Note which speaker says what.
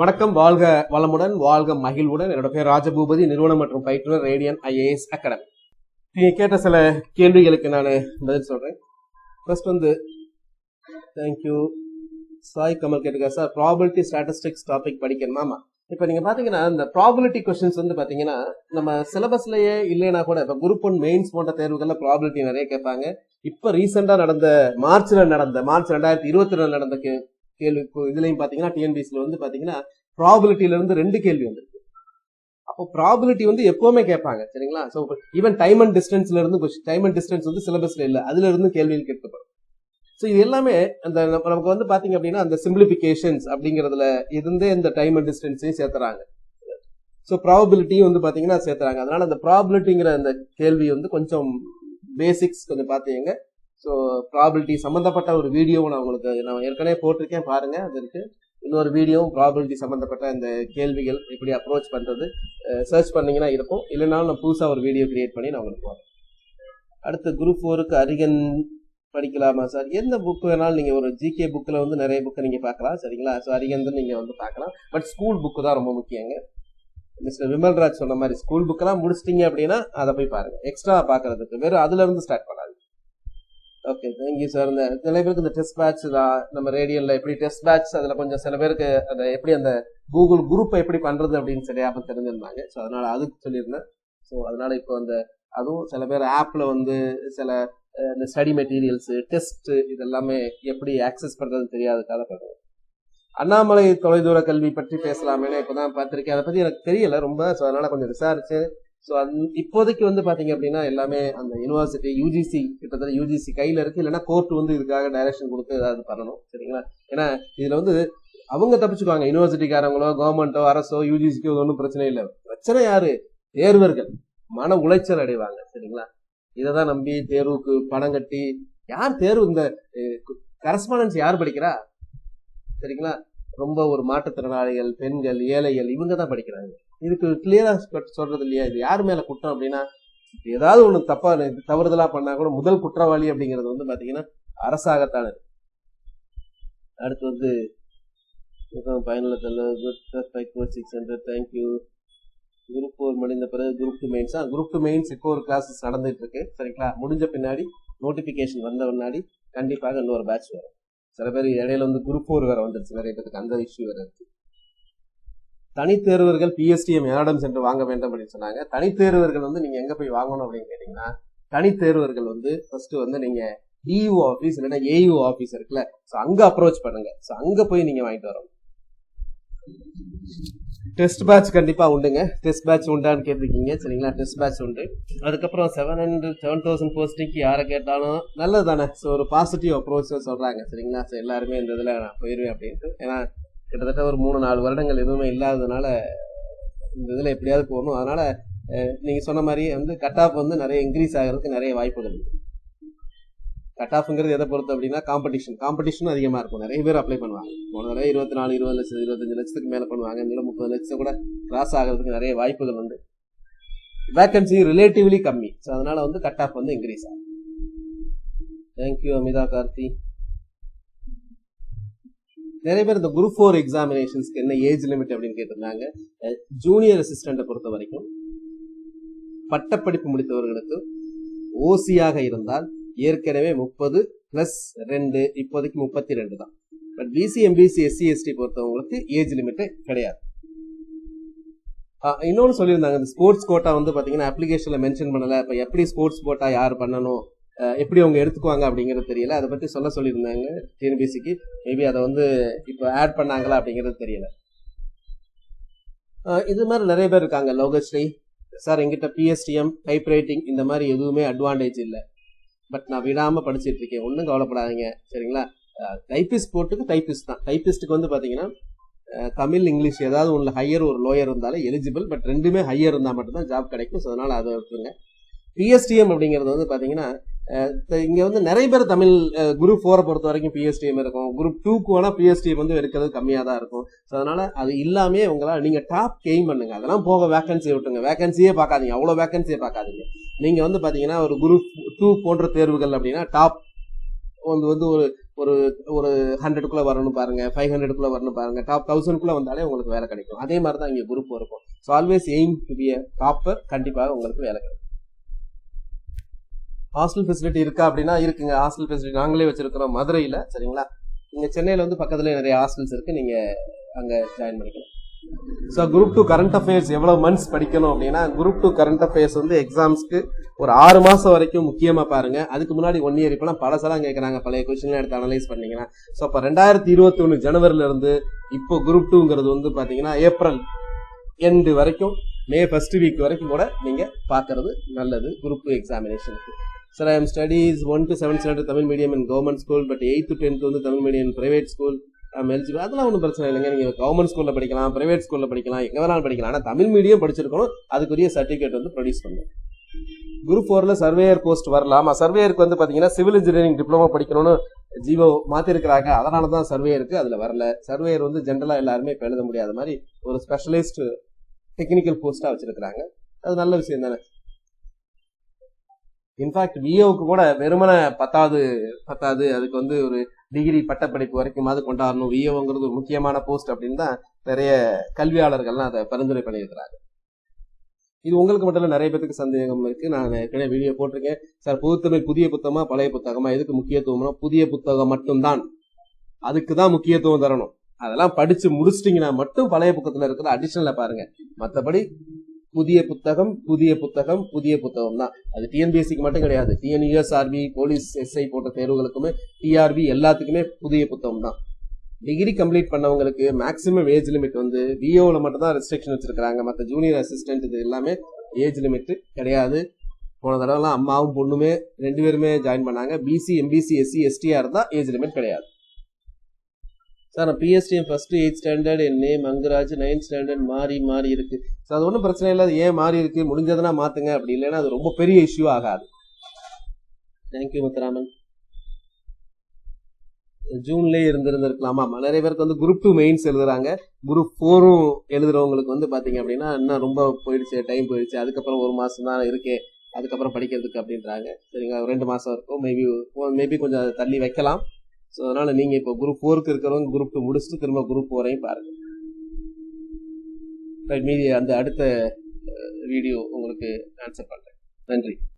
Speaker 1: வணக்கம், வாழ்க வளமுடன், வாழ்க மகிழ்வுடன். என்னோட பேர் ராஜபூபதி, நிறுவனம் மற்றும் பயிற்றுனர் ரேடியன் IAS அகாடமி. நீங்க கேட்ட சில கேள்விகளுக்கு நான் பதில் சொல்றேன். ஃபர்ஸ்ட் தேங்க்யூ சாய் கமல் கேட்டுக்காரு, சார் ப்ராபபிலிட்டி ஸ்டாட்டிஸ்டிக்ஸ் டாபிக் படிக்கணுமா? இப்போ நீங்க பாத்தீங்கன்னா இந்த ப்ராபபிலிட்டி கொஸ்டின்ஸ் பாத்தீங்கன்னா நம்ம சிலபஸ்லயே இல்லைன்னா கூட இப்போ குரூப் 1 மெயின்ஸ் போன்ற தேர்வுகள்ல ப்ராபபிலிட்டி நிறைய கேட்பாங்க. இப்போ ரீசெண்டா நடந்த மார்ச் 2022 நடந்த கேள்வி இதுலயும் பாத்தீங்கன்னா டிஎன்பிஎஸ்சில பாத்தீங்கன்னா ப்ராபபிலிட்டில இருந்து 2 கேள்வி வந்திருக்கு. அப்போ ப்ராபபிலிட்டி எப்பவுமே கேட்பாங்க, சரிங்களா? சோ ஈவன் டைம் அண்ட் டிஸ்டன்ஸ்ல இருந்து டைம் அண்ட் டிஸ்டன்ஸ் சிலபஸ்ல இல்ல, அதுல இருந்து கேள்விகள் கேட்கப்படும். சோ இது எல்லாமே அந்த நமக்கு பாத்தீங்க அப்படின்னா அந்த சிம்பிளிபிகேஷன்ஸ் அப்படிங்கறதுல இருந்தே இந்த டைம் அண்ட் டிஸ்டன்ஸையும் சேர்த்துறாங்க. சோ ப்ராபபிலிட்டியும் பாத்தீங்கன்னா சேர்த்துறாங்க. அதனால அந்த ப்ராபபிலிட்டிங்கிற அந்த கேள்வி கொஞ்சம் பேசிக்ஸ் கொஞ்சம் பாத்தீங்க. ஸோ ப்ராபபிலிட்டி சம்பந்தப்பட்ட ஒரு வீடியோவும் நான் ஏற்கனவே போட்டிருக்கேன், பாருங்க. அது இருக்கு. இன்னொரு வீடியோவும் ப்ராபபிலிட்டி சம்பந்தப்பட்ட இந்த கேள்விகள் எப்படி அப்ரோச் பண்றது சர்ச் பண்ணீங்கன்னா இருக்கும். இல்லைனாலும் நான் புதுசா ஒரு வீடியோ கிரியேட் பண்ணி நான் உங்களுக்கு போறேன். அடுத்து குரூப் 4க்கு அரிகன் படிக்கலாமா சார்? எந்த புக் வேணாலும் நீங்க ஒரு ஜிகே புக்ல நிறைய புக்கை நீங்க பார்க்கலாம், சரிங்களா? ஸோ அரிகன் நீங்க பார்க்கலாம். பட் ஸ்கூல் புக்கு தான் ரொம்ப முக்கியங்க. மிஸ்டர் விமல்ராஜ் சொன்ன மாதிரி ஸ்கூல் புக்கெல்லாம் முடிச்சிட்டீங்க அப்படின்னா அதை போய் பாருங்க. எக்ஸ்ட்ரா பாக்குறதுக்கு வேற அதுல இருந்து ஸ்டார்ட் பண்ணாது. Okay, thank you sir. சில பேருக்கு இந்த டெஸ்ட் பேட்ச் தான் நம்ம ரேடியன்ல எப்படி டெஸ்ட் பேட்ச், அதுல கொஞ்சம் சில பேருக்கு அந்த எப்படி அந்த கூகுள் குரூப் எப்படி பண்றது அப்படின்னு சரியாக தெரிஞ்சிருந்தாங்க. ஸோ அதனால அதுக்கு சொல்லியிருந்தேன். ஸோ அதனால இப்போ அதுவும் சில பேர் ஆப்ல சில இந்த ஸ்டடி மெட்டீரியல்ஸ் டெஸ்ட் இதெல்லாமே எப்படி ஆக்சஸ் பண்றதுன்னு தெரியாததுக்காக பண்ணுவோம். அண்ணாமலை தொலைதூர கல்வி பற்றி பேசலாமே இப்பதான் பார்த்திருக்கேன். அதை பத்தி எனக்கு தெரியல ரொம்ப. ஸோ அதனால கொஞ்சம் விசாரிச்சு ஸோ இப்போதைக்கு பாத்தீங்க அப்படின்னா எல்லாமே அந்த யூனிவர்சிட்டி யூஜிசி கிட்டத்தட்ட யூஜிசி கையில இருக்கு. இல்லைன்னா கோர்ட் இதுக்காக டைரக்ஷன் கொடுத்து ஏதாவது பண்ணணும், சரிங்களா? ஏன்னா இதுல அவங்க தப்பிச்சுக்குவாங்க. யூனிவர்சிட்டிக்காரங்களோ கவர்மெண்டோ அரசோ யூஜிசிக்கோ ஒன்றும் பிரச்சனை இல்லை. பிரச்சனை யாரு? தேர்வர்கள் மன உளைச்சல் அடைவாங்க, சரிங்களா? இதைதான் நம்பி தேர்வுக்கு பணம் கட்டி யார் தேர்வு இந்த கரஸ்பாண்டன்ஸ் யார் படிக்கிறா, சரிங்களா? ரொம்ப ஒரு மாற்றுத்திறனாளிகள், பெண்கள், ஏழைகள் இவங்க தான் படிக்கிறாங்க. இதுக்கு கிளியரா சொல்றது இல்லையா? இது யார் மேல குற்றம் அப்படின்னா ஏதாவது ஒண்ணு தப்பா தவறுதலா பண்ணா கூட முதல் குற்றவாளி அப்படிங்கிறது பாத்தீங்கன்னா அரசாகத்தான் இருக்கு. அடுத்து பயனுள்ள தேங்க்யூ. குரூப் 4 முடிந்த பிறகு குரூப் 2 மெயின்ஸ் குரூப் 2 மெயின்ஸ் இப்போ ஒரு கிளாஸஸ் நடந்துட்டு இருக்கு, சரிங்களா? முடிஞ்ச பின்னாடி நோட்டிபிகேஷன் வந்த முன்னாடி கண்டிப்பாக இன்னொரு பேட்ச் வரும். சில பேர் இடையில குரூப் 4 வேற வந்துருச்சு, நிறைய பேருக்கு அந்த இஷ்யூ வேற இருக்கு. தனித்தேர்வர்கள் PSTM யாரிடம் சென்று வாங்க வேண்டும் அப்படின்னு சொன்னாங்க. தனித்தேர்வர்கள் நீங்க எங்க போய் வாங்கணும் அப்படின்னு கேட்டீங்கன்னா, தனித்தேர்வர்கள் ஃபர்ஸ்ட் நீங்க EU ஆபீஸ் இல்லைன்னா AU ஆபீஸ் இருக்குல்ல, அங்க அப்ரோச் பண்ணுங்க. அங்க போய் நீங்க வாங்கிட்டு வரணும். டெஸ்ட் பேட்ச் கண்டிப்பா உண்டுங்க. டெஸ்ட் பேட்ச் உண்டான்னு கேட்டிருக்கீங்க, சரிங்களா? டெஸ்ட் பேட்ச் உண்டு. அதுக்கப்புறம் 7,000 போஸ்டிங்க்கு யாரை கேட்டாலும் நல்லது தானே. ஸோ ஒரு பாசிட்டிவ் அப்ரோச் சொல்றாங்க, சரிங்களா? ஸோ எல்லாருமே இந்த இதுல நான் போயிருவேன் அப்படின்ட்டு. ஏன்னா கிட்டத்தட்ட ஒரு 3-4 வருடங்கள் எதுவுமே இல்லாததுனால இந்த இதுல எப்படியாவது போகணும். அதனால நீங்க சொன்ன மாதிரி கட் ஆஃப் நிறைய இன்க்ரீஸ் ஆகிறதுக்கு நிறைய வாய்ப்புகள் இருக்கு. கட் ஆஃப்ங்கிறது எதை பொறுத்து அப்படின்னா காம்படிஷனும் அதிகமா இருக்கும். நிறைய பேர் அப்ளை பண்ணுவாங்க. போன தடவை 24, 20 லட்சம், 25 லட்சத்துக்கு மேல பண்ணுவாங்க. இந்த 30 லட்சம் கூட கிராஸ் ஆகிறதுக்கு நிறைய வாய்ப்புகள் உண்டு. வேகன்சி ரிலேட்டிவ்லி கம்மி. ஸோ அதனால கட் ஆஃப் இன்க்ரீஸ் ஆகும். தேங்க்யூ அமிதா கார்த்தி. நிறைய பேர் இந்த குரூப் 4 எக்ஸாமினேஷன்ஸ்க்கு என்ன ஏஜ் லிமிட் அப்படின்னு கேட்டிருந்தாங்க. ஜூனியர் அசிஸ்டன்ட்டை பொறுத்த வரைக்கும் பட்டப்படிப்பு முடித்தவர்களுக்கு ஓசியாக இருந்தால் ஏற்கனவே 30+2 இப்போதைக்கு 32 தான். But BC MBC SC ST பொறுத்தவங்களுக்கு ஏஜ் லிமிட்டே கிடையாது. இன்னொன்னு சொல்லியிருந்தாங்க, இந்த ஸ்போர்ட்ஸ் கோட்டா பாத்தீங்கன்னா அப்ளிகேஷன்ல மென்ஷன் பண்ணல. இப்ப எப்படி ஸ்போர்ட்ஸ் கோட்டா யார் பண்ணணும், எப்படி அவங்க எடுத்துக்குவாங்க அப்படிங்கறது தெரியல. அதை பத்தி சொல்லியிருந்தாங்க TNBCக்கு. மேபி அதை இப்ப ஆட் பண்ணாங்களா அப்படிங்கிறது தெரியல. இது மாதிரி நிறைய பேர் இருக்காங்க. லோகஸ்ரீ சார், எங்கிட்ட PSTM டைப் ரைட்டிங் இந்த மாதிரி எதுவுமே அட்வான்டேஜ் இல்லை, பட் நான் விடாம படிச்சுட்டு இருக்கேன். ஒன்றும் கவலைப்படாதீங்க, சரிங்களா? டைபிஸ்ட் போட்டுக்கு டைபிஸ்ட் தான். டைபிஸ்டுக்கு பாத்தீங்கன்னா தமிழ் இங்கிலீஷ் ஏதாவது ஒன்று ஹையர் ஒரு லோயர் இருந்தாலே எலிஜிபிள். பட் ரெண்டுமே ஹையர் இருந்தால் மட்டும்தான் ஜாப் கிடைக்கும். ஸோ அதனால அதை விட்டுருங்க. PSTM அப்படிங்கிறது பாத்தீங்கன்னா இங்க நிறைய பேர் தமிழ் குரூப் 4 பொறுத்த வரைக்கும் PSTM இருக்கும். குரூப் 2க்கு வேணா PSTM இருக்கிறது கம்மியா தான் இருக்கும். ஸோ அதனால அது இல்லாமே உங்களால் நீங்க டாப் கெயின் பண்ணுங்க. அதெல்லாம் போக வேகன்சி விட்டுங்க. வேகன்சியே பார்க்காதீங்க, அவ்வளவு வேகன்சியே பார்க்காதீங்க. நீங்க பாத்தீங்கன்னா ஒரு குரூப் 2 போன்ற தேர்வுகள் அப்படின்னா டாப் ஒரு ஒரு ஒரு 100க்குள்ள வரணும் பாருங்க, 500க்குள்ள வரணும் பாருங்க, டாப் 1000க்குள்ள வந்தாலே உங்களுக்கு வேலை கிடைக்கும். அதே மாதிரி தான் இங்கே குரூப் இருக்கும். So always aim to be topper, கண்டிப்பாக உங்களுக்கு வேலை கிடைக்கும். ஹாஸ்டல் ஃபெசிலிட்டி இருக்கா அப்படின்னா இருக்குங்க. ஹாஸ்டல் ஃபெசிலிட்டி நாங்களே வச்சிருக்கிறோம் மதுரையில், சரிங்களா. இங்கே சென்னையில் வந்து பக்கத்துல நிறைய ஹாஸ்டல்ஸ் இருக்கு, நீங்க அங்கே ஜாயின் பண்ணிக்கலாம். ஸோ குரூப் 2 கரண்ட் அஃபேர்ஸ் எவ்வளவு மந்த்ஸ் படிக்கணும் அப்படின்னா, குரூப் 2 கரண்ட் அஃபேர்ஸ் வந்து எக்ஸாம்ஸ்க்கு ஒரு 6 மாசம் வரைக்கும் முக்கியமா பாருங்க. அதுக்கு முன்னாடி 1 இயர் இப்பெல்லாம் பழசெல்லாம் கேட்கறாங்க, பழைய கொஸ்டின்லாம் எடுத்து அனலைஸ் பண்ணீங்கன்னா. ஸோ அப்போ 2021 ஜனவரில இருந்து இப்போ குரூப் 2ங்கிறது வந்து பாத்தீங்கன்னா ஏப்ரல் எண்டு வரைக்கும், மே ஃபர்ஸ்ட் வீக் வரைக்கும் கூட நீங்க பாக்குறது நல்லது group 2 எக்ஸாமினேஷனுக்கு. Sir, I am studies 1 to 7th standard Tamil medium in government school, but 8th to 10th வந்து Tamil medium private school. Eligible. அதெல்லாம் ஒன்றும் பிரச்சனை இல்லைங்க. நீங்க கவர்மெண்ட் ஸ்கூல்ல படிக்கலாம், பிரைவேட் ஸ்கூல்ல படிக்கலாம், எங்க வேணாலும் படிக்கலாம். ஆனால் தமிழ் மீடியம் படிச்சிருக்கணும், அதுக்குரிய சர்டிஃபிகேட் வந்து ப்ரொடியூஸ் பண்ணணும். குரூப் 4ல சர்வேயர் போஸ்ட் வரலாம். சர்வேயருக்கு வந்து பாத்தீங்கன்னா சிவில் இன்ஜினியரிங் டிப்ளமோ படிக்கணும்னு ஜீவோ மாத்திருக்கிறாங்க, அதனால தான் சர்வேயருக்கு அதுல வரல. சர்வேயர் வந்து ஜென்ரலா எல்லாருமே இப்ப எழுத முடியாத மாதிரி ஒரு ஸ்பெஷலிஸ்ட் டெக்னிக்கல் போஸ்டா வச்சிருக்காங்க. அது நல்ல விஷயம் தானே. இன்ஃபேக்ட் விஓவுக்கு கூட வெறுமனை பத்தாது, அதுக்கு வந்து ஒரு டிகிரி பட்டப்படிப்பு வரைக்குமாவது கொண்டாடணும். விஓங்கிறது ஒரு முக்கியமான போஸ்ட் அப்படின்னு தான் நிறைய கல்வியாளர்கள்லாம் அதை பரிந்துரை பண்ணியிருக்கிறாங்க. இது உங்களுக்கு மட்டும் இல்ல, நிறைய பேருக்கு சந்தேகம் இருக்கு. நான் ஏற்கனவே வீடியோ போட்டிருக்கேன். சார் பொதுத்தமிழ் புதிய புத்தகமா பழைய புத்தகமா, எதுக்கு முக்கியத்துவம்னா புதிய புத்தகம் மட்டும்தான், அதுக்கு தான் முக்கியத்துவம் தரணும். அதெல்லாம் படிச்சு முடிச்சிட்டீங்கன்னா மட்டும் பழைய புத்தகத்துல இருக்கிற அடிஷனல பாருங்க. மற்றபடி புதிய புத்தகம் தான். அது டிஎன்பிஎஸ்சிக்கு மட்டும் கிடையாது, TNUSRB, போலீஸ் SI போன்ற தேர்வுகளுக்குமே, TRB எல்லாத்துக்குமே புதிய புத்தகம் தான். டிகிரி கம்ப்ளீட் பண்ணவங்களுக்கு மேக்ஸிமம் ஏஜ் லிமிட் வந்து விஓல மட்டும் தான் ரெஸ்ட்ரிக்ஷன் வச்சிருக்காங்க. மற்ற ஜூனியர் அசிஸ்டன்ட் இது எல்லாமே ஏஜ் லிமிட் கிடையாது. போன தடவைலாம் அம்மாவும் பொண்ணுமே 2 பேருமே ஜாயின் பண்ணாங்க. BC, MBC, SC, STR தான் ஏஜ் லிமிட் கிடையாது. சார் நான் PSTM ஃபர்ஸ்ட் 8th ஸ்டாண்டர்ட் என் நேம் அங்கராஜ், 9th ஸ்டாண்டர்ட் மாறி இருக்கு. சார் அது ஒன்றும் பிரச்சனை இல்லை, ஏன் மாறி இருக்கு, முடிஞ்சதுன்னா மாத்துங்க, அப்படி இல்லைன்னா அது ரொம்ப பெரிய இஷ்யூ ஆகாது. தேங்க்யூ முத்துராமன். ஜூன்லேயே இருந்திருக்கலாமா? நிறைய பேருக்கு வந்து குரூப் 2 மெயின்ஸ் எழுதுறாங்க, குரூப் 4ம் எழுதுறவங்களுக்கு வந்து பாத்தீங்க அப்படின்னா இன்னும் ரொம்ப டைம் போயிடுச்சு, அதுக்கப்புறம் 1 மாசம் தான் இருக்கே, அதுக்கப்புறம் படிக்கிறதுக்கு அப்படின்றாங்க. சரிங்க, 2 மாசம் இருக்கும், மேபி கொஞ்சம் தள்ளி வைக்கலாம். ஸோ அதனால நீங்க இப்போ குரூப் 4க்கு இருக்கிறவங்க குரூப் 2 முடிச்சுட்டு திரும்ப குரூப் 4ஐயும் பாருங்க. மீதி அந்த அடுத்த வீடியோ உங்களுக்கு ஆன்சர் பண்றேன். நன்றி.